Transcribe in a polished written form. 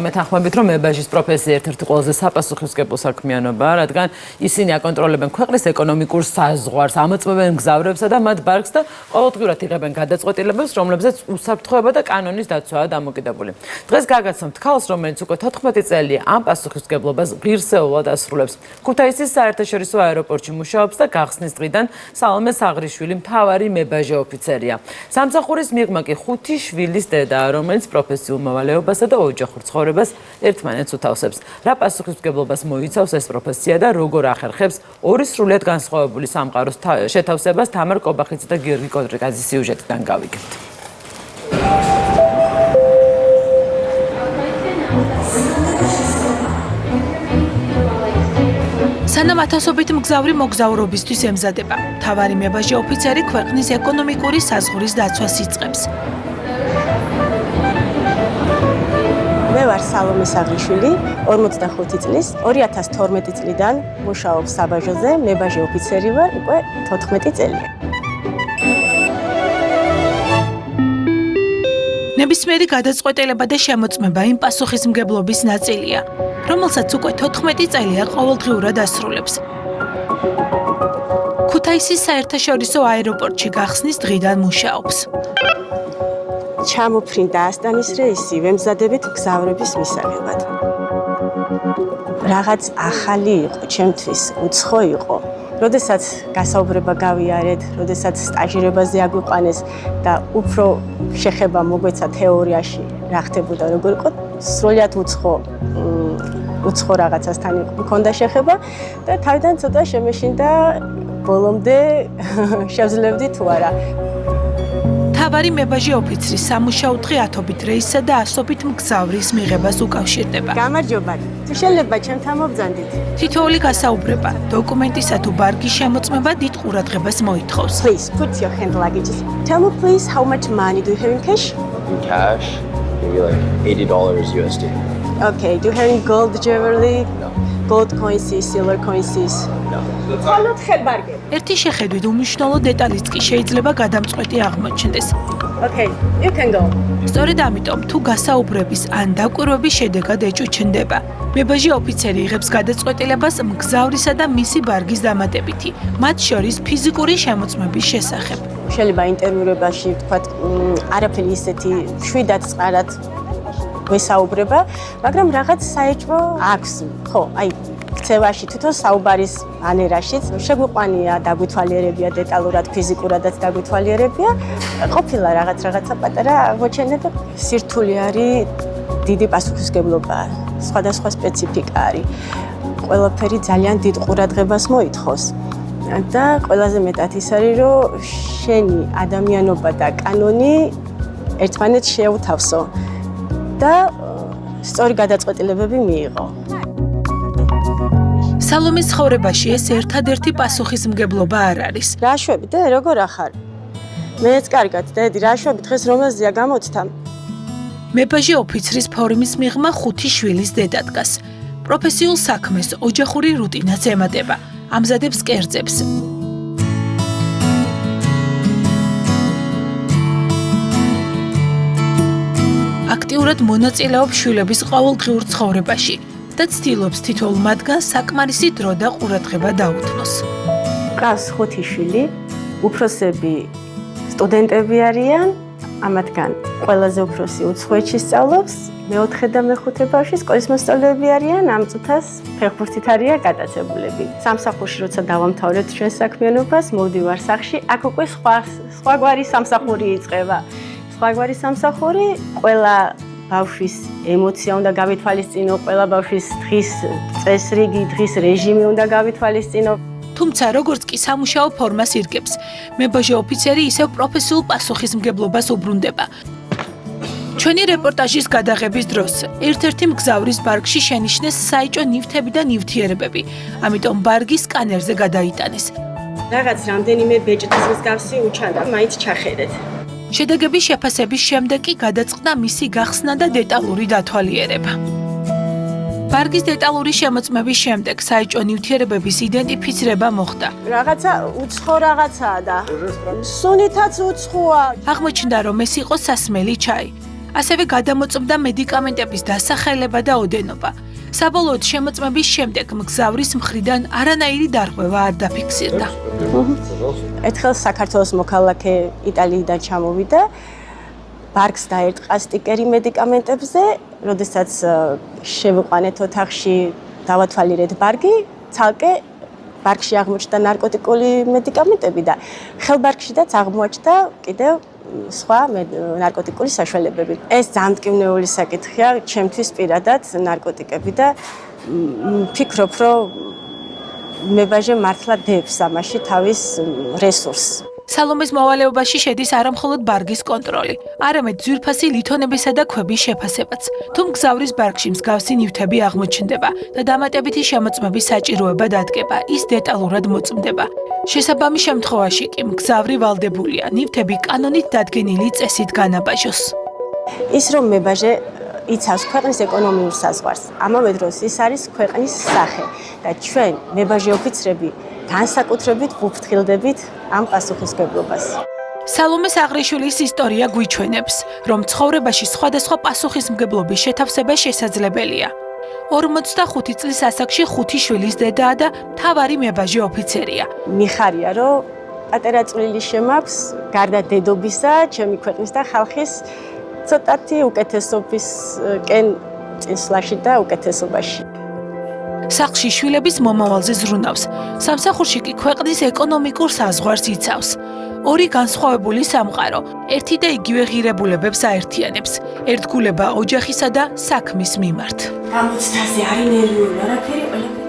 მეთანხმებით, რომ მებაჟის პროფესია ერთ-ერთი ყველაზე საპასუხისმგებლო საქმიანობაა, რადგან ისინი აკონტროლებენ ქვეყნის ეკონომიკურ საზღვარს, ამოწმებენ მგზავრებსა და მათ ბარგს და ყოველდღიურად იღებენ გადაწყვეტილებებს, რომლებზეც უსაფრთხოება და კანონის დაცვაა დამოკიდებული. დღეს გაგაცნობთ ქალს, რომელიც უკვე 14 წელია ამ პასუხისმგებლობას ღირსეულად ასრულებს. ქუთაისის საერთაშორისო აეროპორტში მუშაობს და გახსნის დღიდან სალომე საღრიშვილი მთავარი მებაჟე ოფიცერია. სამსახურის მიღმა კი 5 შვილის დედაა, რომელიც პროფესიულ მოვალეობასა და ოჯახურ ცხოვრებას ერთმანეთს უთავსებს. რა პასუხისმგებლობას მოიცავს ეს პროფესია და როგორ ახერხებს ორი სრულიად განსხვავებული სამყაროს შეთავსებას თამარ კობახიძე და გიორგი კოდრიკაძის სიუჟეტიდან გავიგებთ. სანამ ათასობით მგზავრი მოგზაურობისთვის ემზადება, მთავარი მებაჟე ოფიცერი ქვეყნის ეკონომიკური საზღვრის დაცვას იწყებს. მე ვარ სალომე საღრიშვილი, 45 წლის, 2012 წლიდან მუშაობ საბაჟოზე, მებაჟე ოფიცერი ვარ, უკვე 14 წელია. ნებისმიერი გადაწყვეტილება და შემოწმება იმ პასუხისმგებლობის ნაწილია, რომელსაც უკვე 14 წელია ყოველდღიურად ასრულებს. ქუთაისის საერთაშორისო აეროპორტში გახსნის დღიდან მუშაობს. ჩამოფრინდა ასტანის რეისი, ვემზადებით მგზავრების მისაღებად. რაღაც ახალი იყო, ჩემთვის უცხო იყო. როდესაც გასაუბრება გავიარეთ, როდესაც სტაჟირებაზე აგვიყვანეს და უფრო შეხება მოგვეცა თეორიაში რა ხდებოდა, როგორ იყო, სრულიად უცხო რაღაცასთან მქონდა შეხება და თავიდან ცოტა შემეშინდა ბოლომდე შევძლებდი თუ არა. მთავარი მებაჟე ოფიცრის სამუშაო დღე ათობით რეისსა და ასობით მგზავრის მიღებას უკავშირდება. გამარჯობა. თუ შეიძლება ჩემთან მობრძანდით. თითოეული გასაუბრება, დოკუმენტისა თუ ბარგის შემოწმება დიდ ყურადღებას მოითხოვს. Please put your hand luggages. Tell me please how much money do you have in cash? In cash, maybe like $80 USD. Okay, do you have any gold jewelry? No. Gold coins, silver coins? No. ხოლოდ ხელბარგები. ერთი შეხედვით უმნიშვნელო დეტალიც კი შეიძლება გადამწყვეტი აღმოჩნდეს. Okay, you can go. სწორედ ამიტომ თუ გასაუბრების ან დაკვირვების შედეგად ეჭვჩნდება, მებაჟე ოფიცერი იღებს გადაწყვეტილებას მგზავრისა და მისი ბარგის დამატებითი, მათ შორის ფიზიკური შემოწმების შესახებ. შეიძლება ინტერვიურებაში ვთქვათ, არაფერი ისეთი შვიდად წყარად ვესაუბრება, მაგრამ რაღაც საეჭვო აქვს, ხო, აი ქცევაში თვითონ საუბარის მანერაშიც შეგვიყვანია, დაგვითვალიერებია დეტალურად, ფიზიკურადაც დაგვითვალიერებია. ყოფილა რაღაცა პატარა აღმოჩენა და სირთულე არის, დიდი პასუხისმგებლობაა, სხვადასხვა სპეციფიკა არის. ყველაფერი ძალიან დიდ ყურადღებას მოითხოვს. და ყველაზე მეტად ის არის, რომ შენი ადამიანობა და კანონი ერთმანეთს შეუთავსო და სწორი გადაწყვეტილებები მიიღო. სალომეს ცხოვრებაში ეს ერთადერთი პასუხისმგებლობა არ არის. რა შვები და როგორ ახარ? მეც კარგად, დედი, რა შვები დღეს რომელზეა გამოცდა? მებაჟე ოფიცრის ფორმის მიღმა 5 შვილის დედა დგას. პროფესიულ საქმეს ოჯახური რუტინაც ემატება. ამზადებს კერძებს. აქტიურად მონაწილეობს შვილების ყოველდღიურ ცხოვრებაში და ცდილობს თითოეულ მათგანს საკმარისი დრო და ყურადღება დაუთმოს. მყავს 5 შვილი, უფროსები სტუდენტები არიან, ამათგან ყველაზე უფროსი უცხოეთში სწავლობს, მეოთხე და მეხუთე ბავშვი სკოლის მოსწავლეები არიან, ამ წუთას ფეხბურთით არიან გადაცებულები. სამსახურში როცა დავამთავრებთ ჩვენს საქმიანობას, მოვდივარ სახლში, აქ უკვე სხვაგვარი სამსახური იწყება. სხვაგვარი სამსახური, ყველა ბავშვის ემოცია უნდა გავითვალისწინო, ყველა ბავშვის დღის წესრიგი, დღის რეჟიმი უნდა გავითვალისწინო. თუმცა როგორც კი სამუშაო ფორმას ირგებს, მებაჟე ოფიცერი ისევ პროფესიულ პასუხისმგებლობას უბრუნდება. ჩვენი რეპორტაჟის გადაღების დროს ერთ-ერთი მგზავრის ბარგში შენიშნეს საეჭვო ნივთები და ნივთიერებები, ამიტომ ბარგი სკანერზე გადაიტანეს. რაღაც რამდენიმე ბეჭდის მსგავსი უჩანდა, მაინც ჩახედეთ. შედეგების შეფასების შემდეგ კი გადაწყდა მისი გახსნა და დეტალური დათვალიერება. ბარგის დეტალური შემოწმების შემდეგ საეჭვო ნივთიერებების იდენტიფიცირება მოხდა. რაღაცა უცხო რაღაცაა და სუნითაც უცხოა. აღმოჩნდა, რომ ეს იყო სასმელი ჩაი. ასევე გადამოწმდა მედიკამენტების დასახელება და ოდენობა. საბოლოოდ შემოწმების შემდეგ მგზავრის მხრიდან არანაირი დარღვევა არ დაფიქსირდა. ერთხელ საქართველოს მოქალაქე იტალიიდან ჩამოვიდა, ბარგს დაერტყა სტიკერი მედიკამენტებზე, როდესაც შევიყვანეთ ოთახში დავათვალიერეთ ბარგი, ცალკე ბარგში აღმოჩნდა ნარკოტიკული მედიკამენტები და ხელბარგშიდაც აღმოაჩნდა კიდევ სხვა ნარკოტიკული საშუალებები. ეს ძალიან მტკივნეული საკითხია ჩემთვის პირადად ნარკოტიკები და ვფიქრობ, რომ მებაჟე მართლა დებს ამაში თავის რესურსს. სალომეს მოვალეობაში შედის არა მხოლოდ ბარგის კონტროლი, არამედ ძვირფასი ლითონებისა და ქვების შეფასებაც. თუ მგზავრის ბარგში მსგავსი ნივთები აღმოჩნდება და დამატებითი შემოწმების საჭიროება დადგება, ის დეტალურად მოწმდება. შესაბამის შემთხვევაში კი მგზავრი ვალდებულია ნივთები კანონით დადგენილი წესით განაბაჟოს. ის რომ მებაჟე იცავს ქვეყნის ეკონომიურ საზღვარს, ამავე დროს ის არის ქვეყნის სახე და ჩვენ მებაჟე ოფიცრები განსაკუთრებით ვუფრთხილდებით ამ პასუხისმგებლობას. სალომეს აღრიშვილის ისტორია გვიჩვენებს, რომ ცხოვრებაში სხვადასხვა პასუხისმგებლობის შეთავსება შესაძლებელია. 45 წლის ასაკში 5 შვილის დედაა და მთავარი მებაჟე ოფიცერია. მიხარია, რომ პატარა წვლილი შემაქვს გარდა დედობისა, ჩემი ქვეყნის და ხალხის ცოტათი უკეთესობისკენ წინსვლაში და უკეთესობაში. სახლში შვილების მომავალზე ზრუნავს. სამსახურში კი ქვეყნის ეკონომიკურ საზღვარს იცავს. ორი განსხვავებული სამყარო, ერთი და იგივე ღირებულებებს აერთიანებს. ერთგულება ოჯახისა და საქმის მიმართ. გამოცდაზე არის ნერვიული არაფერი, ყველაფერი